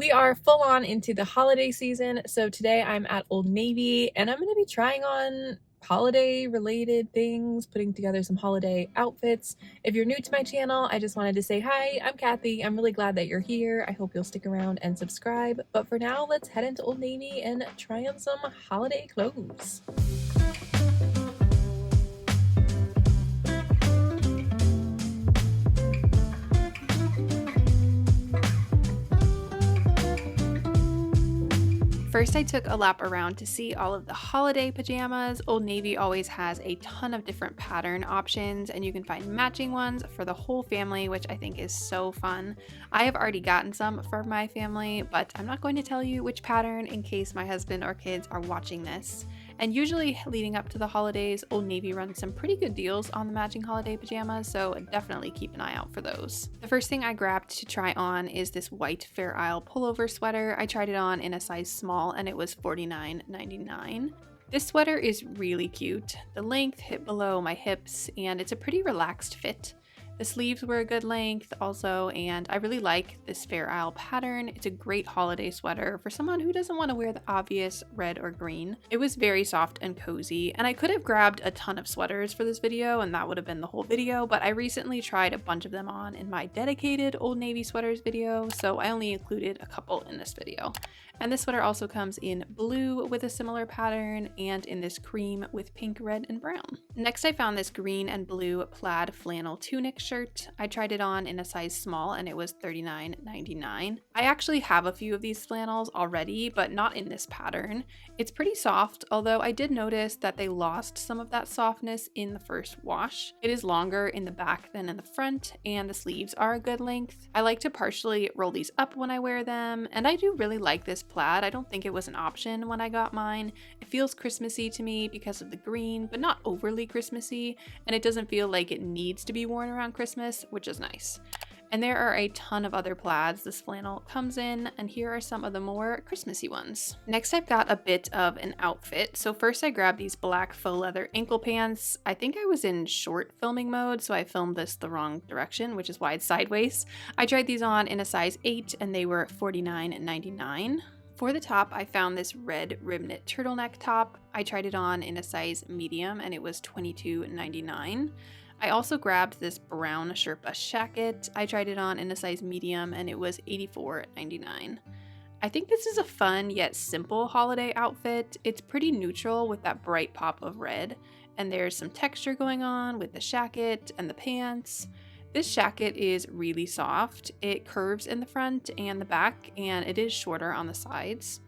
We are full on into the holiday season, so today I'm at Old Navy and I'm going to be trying on holiday related things, putting together some holiday outfits. If you're new to my channel, I just wanted to say hi, I'm Kathy. I'm really glad that you're here. I hope you'll stick around and subscribe, but for now, let's head into Old Navy and try on some holiday clothes. First, I took a lap around to see all of the holiday pajamas. Old Navy always has a ton of different pattern options, and you can find matching ones for the whole family, which I think is so fun. I have already gotten some for my family, but I'm not going to tell you which pattern in case my husband or kids are watching this. And usually leading up to the holidays, Old Navy runs some pretty good deals on the matching holiday pajamas, so definitely keep an eye out for those. The first thing I grabbed to try on is this white Fair Isle pullover sweater. I tried it on in a size small and it was $49.99. This sweater is really cute. The length hit below my hips and it's a pretty relaxed fit. The sleeves were a good length also, and I really like this Fair Isle pattern. It's a great holiday sweater for someone who doesn't want to wear the obvious red or green. It was very soft and cozy, and I could have grabbed a ton of sweaters for this video and that would have been the whole video, but I recently tried a bunch of them on in my dedicated Old Navy sweaters video, so I only included a couple in this video. And this sweater also comes in blue with a similar pattern and in this cream with pink, red, and brown. Next, I found this green and blue plaid flannel tunic shirt. I tried it on in a size small and it was $39.99. I actually have a few of these flannels already, but not in this pattern. It's pretty soft, although I did notice that they lost some of that softness in the first wash. It is longer in the back than in the front, and the sleeves are a good length. I like to partially roll these up when I wear them, and I do really like this plaid. I don't think it was an option when I got mine. It feels Christmassy to me because of the green, but not overly Christmassy, and it doesn't feel like it needs to be worn around Christmas, which is nice. And there are a ton of other plaids this flannel comes in, and here are some of the more Christmassy ones. Next, I've got a bit of an outfit. So first I grabbed these black faux leather ankle pants. I think I was in short filming mode, so I filmed this the wrong direction, which is why it's sideways. I tried these on in a size 8 and they were $49.99. For the top, I found this red Rib-Knit Turtleneck top. I tried it on in a size medium and it was $22.99. I also grabbed this brown Sherpa Shacket. I tried it on in a size medium and it was $84.99. I think this is a fun yet simple holiday outfit. It's pretty neutral with that bright pop of red, and there's some texture going on with the shacket and the pants. This shacket is really soft. It curves in the front and the back, and it is shorter on the sides.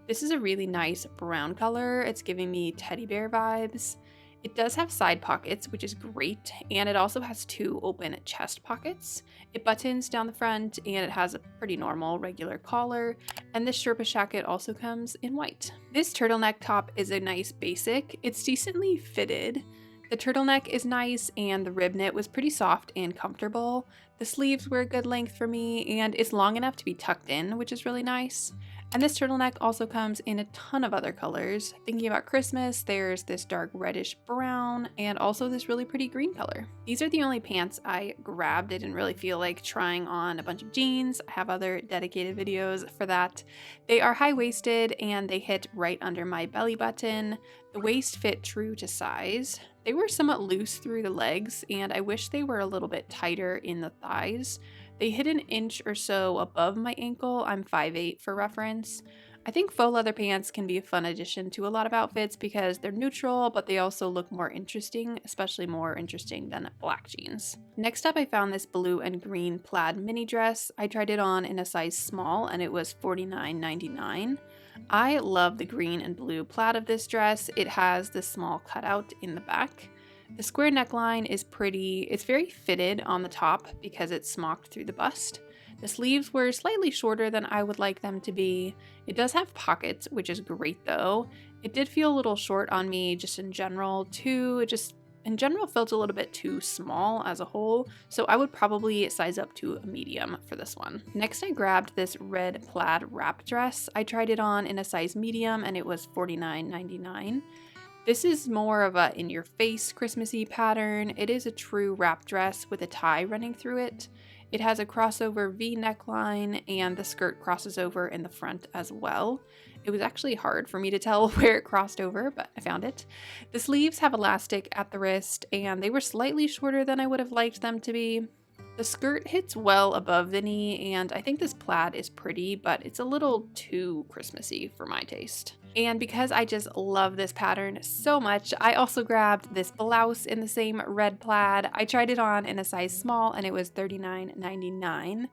This is a really nice brown color. It's giving me teddy bear vibes. It does have side pockets, which is great, and it also has 2 open chest pockets. It buttons down the front, and it has a pretty normal regular collar, and this Sherpa Shacket also comes in white. This turtleneck top is a nice basic. It's decently fitted. The turtleneck is nice, and the rib knit was pretty soft and comfortable. The sleeves were a good length for me, and it's long enough to be tucked in, which is really nice. And this turtleneck also comes in a ton of other colors. Thinking about Christmas, there's this dark reddish brown and also this really pretty green color. These are the only pants I grabbed. I didn't really feel like trying on a bunch of jeans. I have other dedicated videos for that. They are high-waisted and they hit right under my belly button. The waist fit true to size. They were somewhat loose through the legs, and I wish they were a little bit tighter in the thighs. They hit an inch or so above my ankle. I'm 5'8" for reference. I think faux leather pants can be a fun addition to a lot of outfits because they're neutral, but they also look more interesting, especially more interesting than black jeans. Next up, I found this blue and green plaid mini dress. I tried it on in a size small and it was $49.99. I love the green and blue plaid of this dress. It has this small cutout in the back. The square neckline is pretty. It's very fitted on the top because it's smocked through the bust. The sleeves were slightly shorter than I would like them to be. It does have pockets, which is great though. It did feel a little short on me just in general too. It just in general felt a little bit too small as a whole, so I would probably size up to a medium for this one. Next, I grabbed this red plaid wrap dress. I tried it on in a size medium and it was $49.99. This is more of a in-your-face Christmassy pattern. It is a true wrap dress with a tie running through it. It has a crossover V neckline and the skirt crosses over in the front as well. It was actually hard for me to tell where it crossed over, but I found it. The sleeves have elastic at the wrist and they were slightly shorter than I would have liked them to be. The skirt hits well above the knee, and I think this plaid is pretty, but it's a little too Christmassy for my taste. And because I just love this pattern so much, I also grabbed this blouse in the same red plaid. I tried it on in a size small and it was $39.99.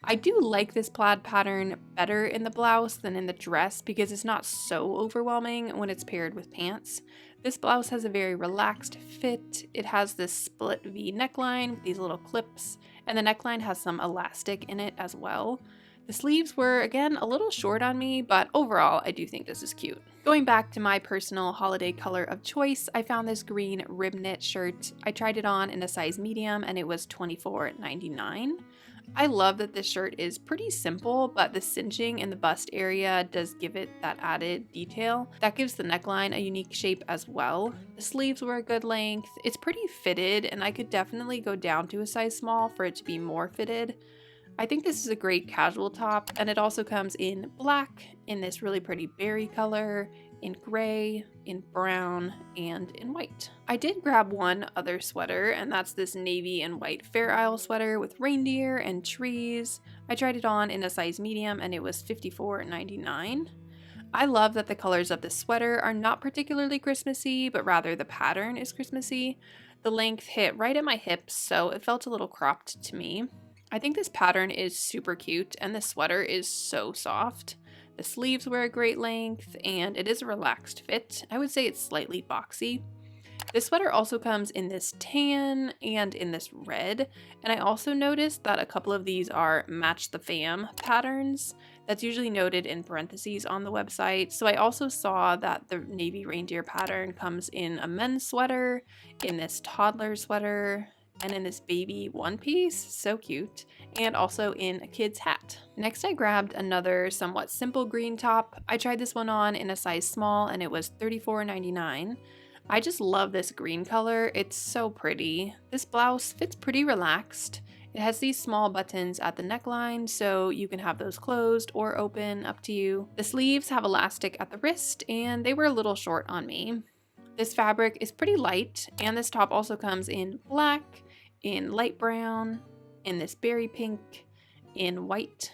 I do like this plaid pattern better in the blouse than in the dress because it's not so overwhelming when it's paired with pants. This blouse has a very relaxed fit. It has this split V neckline with these little clips, and the neckline has some elastic in it as well. The sleeves were, again, a little short on me, but overall, I do think this is cute. Going back to my personal holiday color of choice, I found this green rib knit shirt. I tried it on in a size medium, and it was $24.99. I love that this shirt is pretty simple, but the cinching in the bust area does give it that added detail. That gives the neckline a unique shape as well. The sleeves were a good length. It's pretty fitted, and I could definitely go down to a size small for it to be more fitted. I think this is a great casual top, and it also comes in black, in this really pretty berry color, in gray, in brown, and in white. I did grab one other sweater, and that's this navy and white Fair Isle sweater with reindeer and trees. I tried it on in a size medium, and it was $54.99. I love that the colors of this sweater are not particularly Christmassy, but rather the pattern is Christmassy. The length hit right at my hips, so it felt a little cropped to me. I think this pattern is super cute, and the sweater is so soft. The sleeves were a great length, and it is a relaxed fit. I would say it's slightly boxy. This sweater also comes in this tan and in this red, and I also noticed that a couple of these are match the fam patterns. That's usually noted in parentheses on the website. So I also saw that the navy reindeer pattern comes in a men's sweater, in this toddler sweater, and in this baby one piece, so cute, and also in a kid's hat. Next I grabbed another somewhat simple green top. I tried this one on in a size small and it was $34.99. I just love this green color, it's so pretty. This blouse fits pretty relaxed. It has these small buttons at the neckline, so you can have those closed or open, up to you. The sleeves have elastic at the wrist, and they were a little short on me. This fabric is pretty light, and this top also comes in black, in light brown, in this berry pink, in white,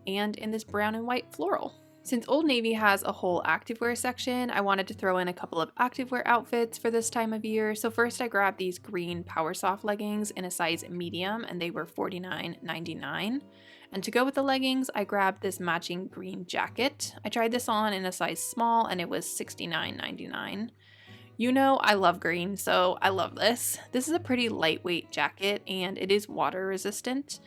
and in this brown and white floral. Since Old Navy has a whole activewear section, I wanted to throw in a couple of activewear outfits for this time of year. So first I grabbed these green PowerSoft leggings in a size medium, and they were $49.99. And to go with the leggings, I grabbed this matching green jacket. I tried this on in a size small, and it was $69.99. You know I love green, so I love this. This is a pretty lightweight jacket, and it is water resistant.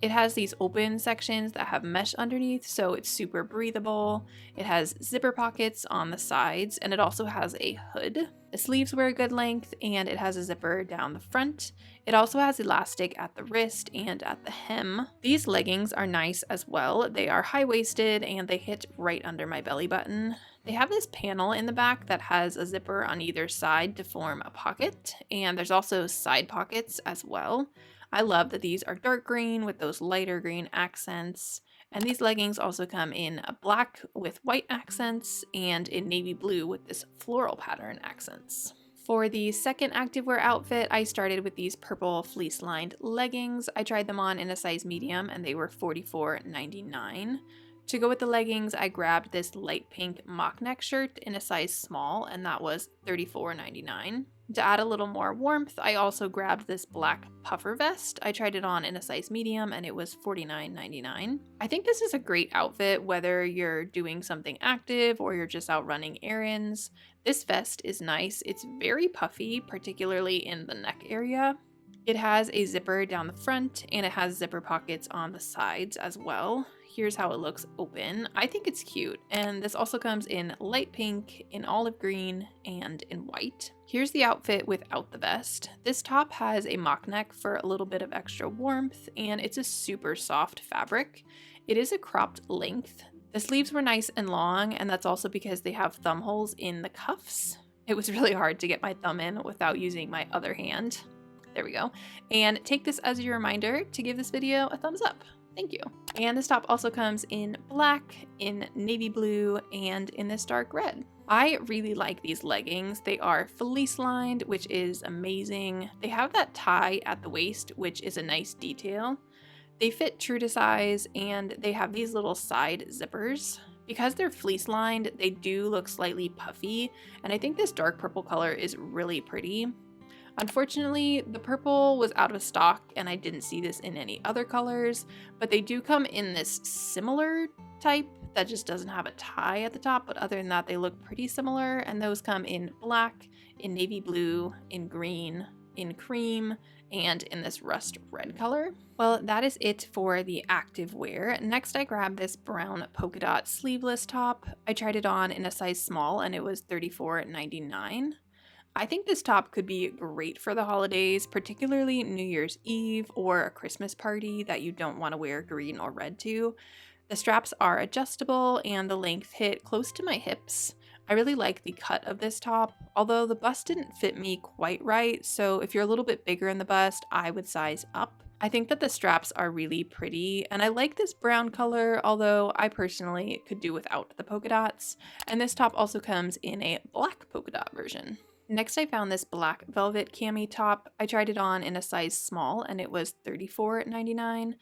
It has these open sections that have mesh underneath, so it's super breathable. It has zipper pockets on the sides, and it also has a hood. The sleeves were a good length, and it has a zipper down the front. It also has elastic at the wrist and at the hem. These leggings are nice as well. They are high-waisted, and they hit right under my belly button. They have this panel in the back that has a zipper on either side to form a pocket, and there's also side pockets as well. I love that these are dark green with those lighter green accents, and these leggings also come in a black with white accents and in navy blue with this floral pattern accents. For the second activewear outfit, I started with these purple fleece-lined leggings. I tried them on in a size medium, and they were $44.99. To go with the leggings, I grabbed this light pink mock neck shirt in a size small, and that was $34.99. To add a little more warmth, I also grabbed this black puffer vest. I tried it on in a size medium, and it was $49.99. I think this is a great outfit whether you're doing something active or you're just out running errands. This vest is nice. It's very puffy, particularly in the neck area. It has a zipper down the front, and it has zipper pockets on the sides as well. Here's how it looks open. I think it's cute, and this also comes in light pink, in olive green, and in white. Here's the outfit without the vest. This top has a mock neck for a little bit of extra warmth, and it's a super soft fabric. It is a cropped length. The sleeves were nice and long, and that's also because they have thumb holes in the cuffs. It was really hard to get my thumb in without using my other hand. There we go. And take this as your reminder to give this video a thumbs up. Thank you. And this top also comes in black, in navy blue, and in this dark red. I really like these leggings. They are fleece-lined, which is amazing. They have that tie at the waist, which is a nice detail. They fit true to size, and they have these little side zippers. Because they're fleece-lined, they do look slightly puffy, and I think this dark purple color is really pretty. Unfortunately, the purple was out of stock and I didn't see this in any other colors, but they do come in this similar type that just doesn't have a tie at the top, but other than that, they look pretty similar, and those come in black, in navy blue, in green, in cream, and in this rust red color. Well, that is it for the active wear. Next, I grabbed this brown polka dot sleeveless top. I tried it on in a size small and it was $34.99. I think this top could be great for the holidays, particularly New Year's Eve or a Christmas party that you don't want to wear green or red to. The straps are adjustable and the length hit close to my hips. I really like the cut of this top, although the bust didn't fit me quite right, so if you're a little bit bigger in the bust, I would size up. I think that the straps are really pretty, and I like this brown color, although I personally could do without the polka dots. And this top also comes in a black polka dot version. Next, I found this black velvet cami top. I tried it on in a size small and it was $34.99.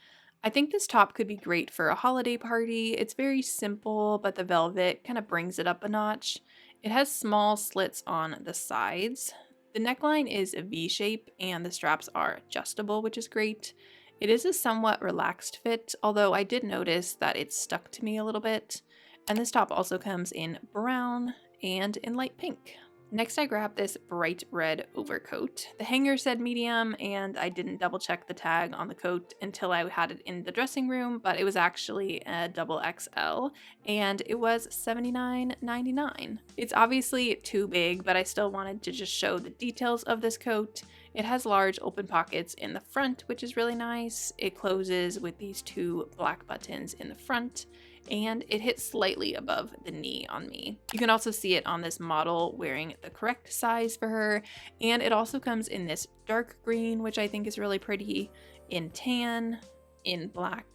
I think this top could be great for a holiday party. It's very simple, but the velvet kind of brings it up a notch. It has small slits on the sides. The neckline is a V shape and the straps are adjustable, which is great. It is a somewhat relaxed fit, although I did notice that it stuck to me a little bit. And this top also comes in brown and in light pink. Next, I grabbed this bright red overcoat. The hanger said medium, and I didn't double check the tag on the coat until I had it in the dressing room, but it was actually a double XL, and it was $79.99. It's obviously too big, but I still wanted to just show the details of this coat. It has large open pockets in the front, which is really nice. It closes with these two black buttons in the front, and it hits slightly above the knee on me. You can also see it on this model wearing the correct size for her, and it also comes in this dark green, which I think is really pretty, in tan, in black,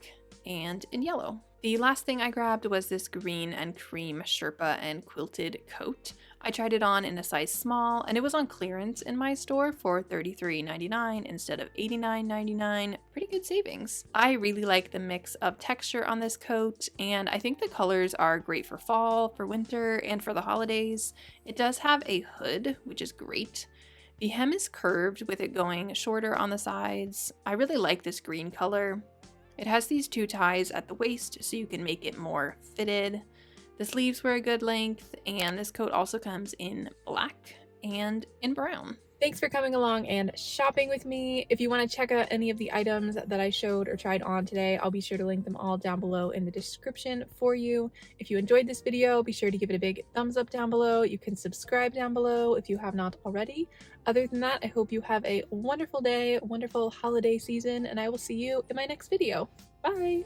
and in yellow. The last thing I grabbed was this green and cream Sherpa and quilted coat. I tried it on in a size small, and it was on clearance in my store for $33.99 instead of $89.99. Pretty good savings. I really like the mix of texture on this coat, and I think the colors are great for fall, for winter, and for the holidays. It does have a hood, which is great. The hem is curved with it going shorter on the sides. I really like this green color. It has these two ties at the waist so you can make it more fitted. The sleeves were a good length, and this coat also comes in black and in brown. Thanks for coming along and shopping with me. If you want to check out any of the items that I showed or tried on today, I'll be sure to link them all down below in the description for you. If you enjoyed this video, be sure to give it a big thumbs up down below. You can subscribe down below if you have not already. Other than that, I hope you have a wonderful day, wonderful holiday season, and I will see you in my next video. Bye!